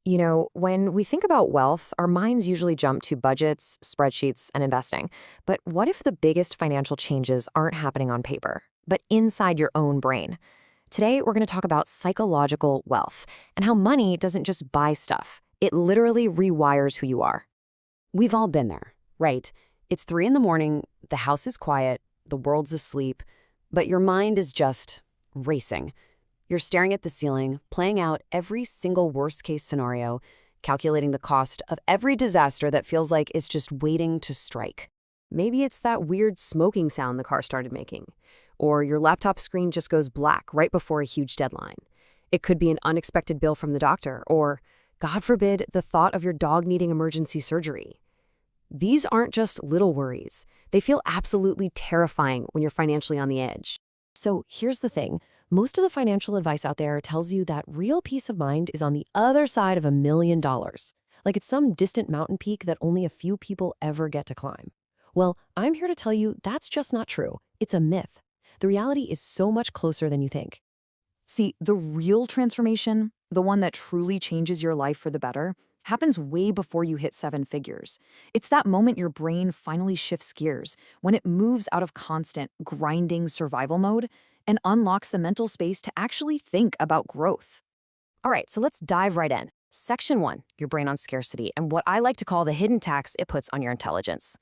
When we think about wealth, our minds usually jump to budgets, spreadsheets, and investing. But what if the biggest financial changes aren't happening on paper, but inside your own brain? Today, we're going to talk about psychological wealth and how money doesn't just buy stuff, it literally rewires who you are. We've all been there, right? It's 3 in the morning, the house is quiet, the world's asleep, but your mind is just racing. You're staring at the ceiling, playing out every single worst-case scenario, calculating the cost of every disaster that feels like it's just waiting to strike. Maybe it's that weird smoking sound the car started making, or your laptop screen just goes black right before a huge deadline. It could be an unexpected bill from the doctor, or, God forbid, the thought of your dog needing emergency surgery. These aren't just little worries. They feel absolutely terrifying when you're financially on the edge. So here's the thing. Most of the financial advice out there tells you that real peace of mind is on the other side of $1 million. Like it's some distant mountain peak that only a few people ever get to climb. Well, I'm here to tell you that's just not true. It's a myth. The reality is so much closer than you think. See, the real transformation, the one that truly changes your life for the better, happens way before you hit 7 figures. It's that moment your brain finally shifts gears, when it moves out of constant, grinding survival mode and unlocks the mental space to actually think about growth. All right, so let's dive right in. Section 1, your brain on scarcity, and what I like to call the hidden tax it puts on your intelligence.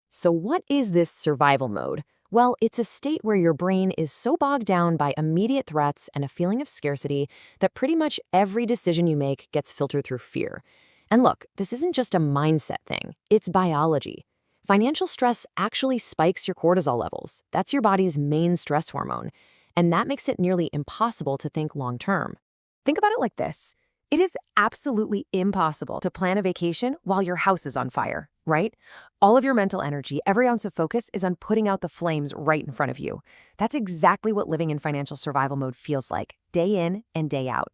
So what is this survival mode? Well, it's a state where your brain is so bogged down by immediate threats and a feeling of scarcity that pretty much every decision you make gets filtered through fear. And look, this isn't just a mindset thing, it's biology. Financial stress actually spikes your cortisol levels. That's your body's main stress hormone, and that makes it nearly impossible to think long term. Think about it like this. It is absolutely impossible to plan a vacation while your house is on fire, right? All of your mental energy, every ounce of focus is on putting out the flames right in front of you. That's exactly what living in financial survival mode feels like, day in and day out.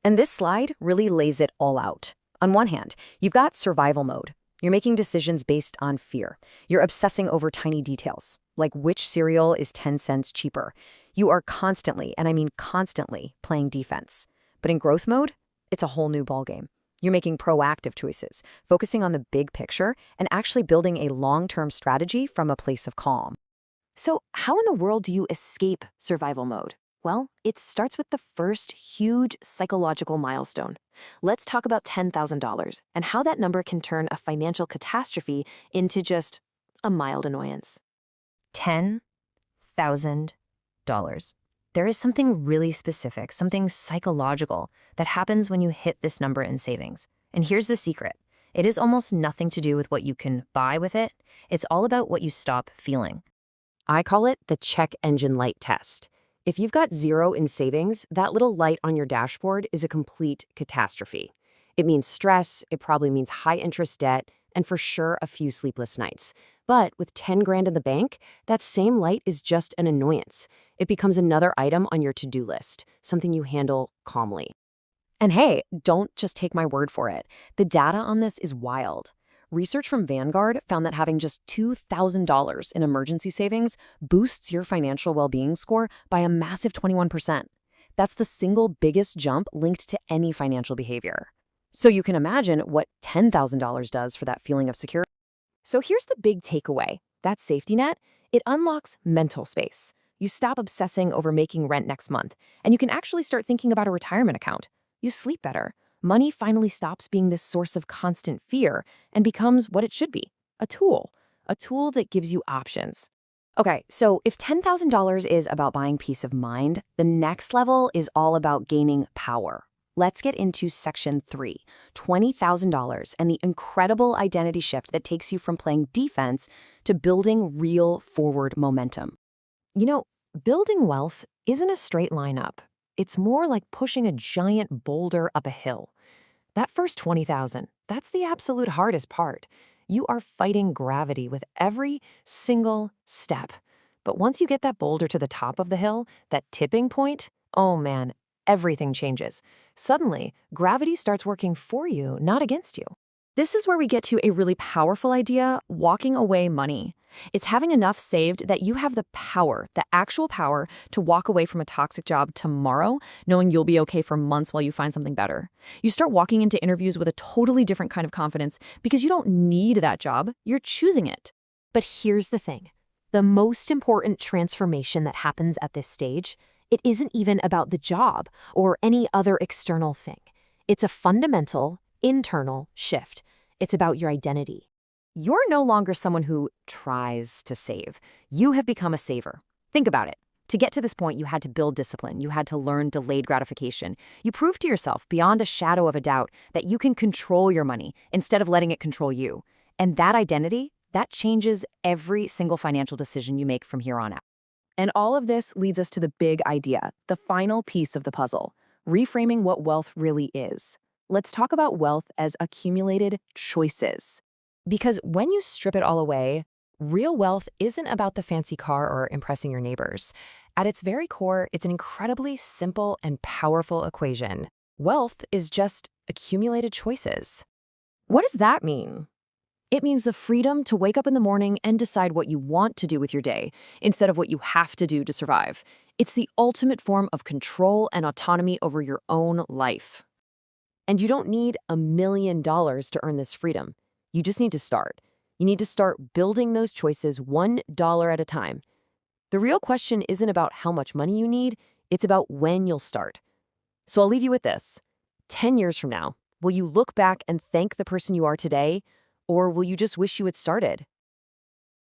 And this slide really lays it all out. On one hand, you've got survival mode. You're making decisions based on fear. You're obsessing over tiny details, like which cereal is 10 cents cheaper. You are constantly, and I mean constantly, playing defense. But in growth mode, it's a whole new ballgame. You're making proactive choices, focusing on the big picture, and actually building a long-term strategy from a place of calm. So how in the world do you escape survival mode? Well, it starts with the first huge psychological milestone. Let's talk about $10,000 and how that number can turn a financial catastrophe into just a mild annoyance. $10,000. There is something really specific, something psychological that happens when you hit this number in savings. And here's the secret. It is almost nothing to do with what you can buy with it. It's all about what you stop feeling. I call it the check engine light test. If you've got zero in savings, that little light on your dashboard is a complete catastrophe. It means stress, it probably means high interest debt, and for sure a few sleepless nights. But with 10 grand in the bank, that same light is just an annoyance. It becomes another item on your to-do list, something you handle calmly. And hey, don't just take my word for it. The data on this is wild. Research from Vanguard found that having just $2,000 in emergency savings boosts your financial well-being score by a massive 21%. That's the single biggest jump linked to any financial behavior. So you can imagine what $10,000 does for that feeling of security. So here's the big takeaway. That safety net, it unlocks mental space. You stop obsessing over making rent next month, and you can actually start thinking about a retirement account. You sleep better. Money finally stops being this source of constant fear and becomes what it should be, a tool that gives you options. Okay, so if $10,000 is about buying peace of mind, the next level is all about gaining power. Let's get into section 3, $20,000 and the incredible identity shift that takes you from playing defense to building real forward momentum. Building wealth isn't a straight line up. It's more like pushing a giant boulder up a hill. That first 20,000, that's the absolute hardest part. You are fighting gravity with every single step. But once you get that boulder to the top of the hill, that tipping point, oh man, everything changes. Suddenly, gravity starts working for you, not against you. This is where we get to a really powerful idea, walking away money. It's having enough saved that you have the power, the actual power, to walk away from a toxic job tomorrow, knowing you'll be okay for months while you find something better. You start walking into interviews with a totally different kind of confidence because you don't need that job, you're choosing it. But here's the thing. The most important transformation that happens at this stage, it isn't even about the job or any other external thing. It's a fundamental, internal shift. It's about your identity. You're no longer someone who tries to save. You have become a saver. Think about it. To get to this point, you had to build discipline. You had to learn delayed gratification. You proved to yourself, beyond a shadow of a doubt, that you can control your money instead of letting it control you. And that identity, that changes every single financial decision you make from here on out. And all of this leads us to the big idea, the final piece of the puzzle, reframing what wealth really is. Let's talk about wealth as accumulated choices. Because when you strip it all away, real wealth isn't about the fancy car or impressing your neighbors. At its very core, it's an incredibly simple and powerful equation. Wealth is just accumulated choices. What does that mean? It means the freedom to wake up in the morning and decide what you want to do with your day, instead of what you have to do to survive. It's the ultimate form of control and autonomy over your own life. And you don't need $1 million to earn this freedom. You just need to start. You need to start building those choices $1 at a time. The real question isn't about how much money you need, it's about when you'll start. So I'll leave you with this. 10 years from now, will you look back and thank the person you are today, or will you just wish you had started?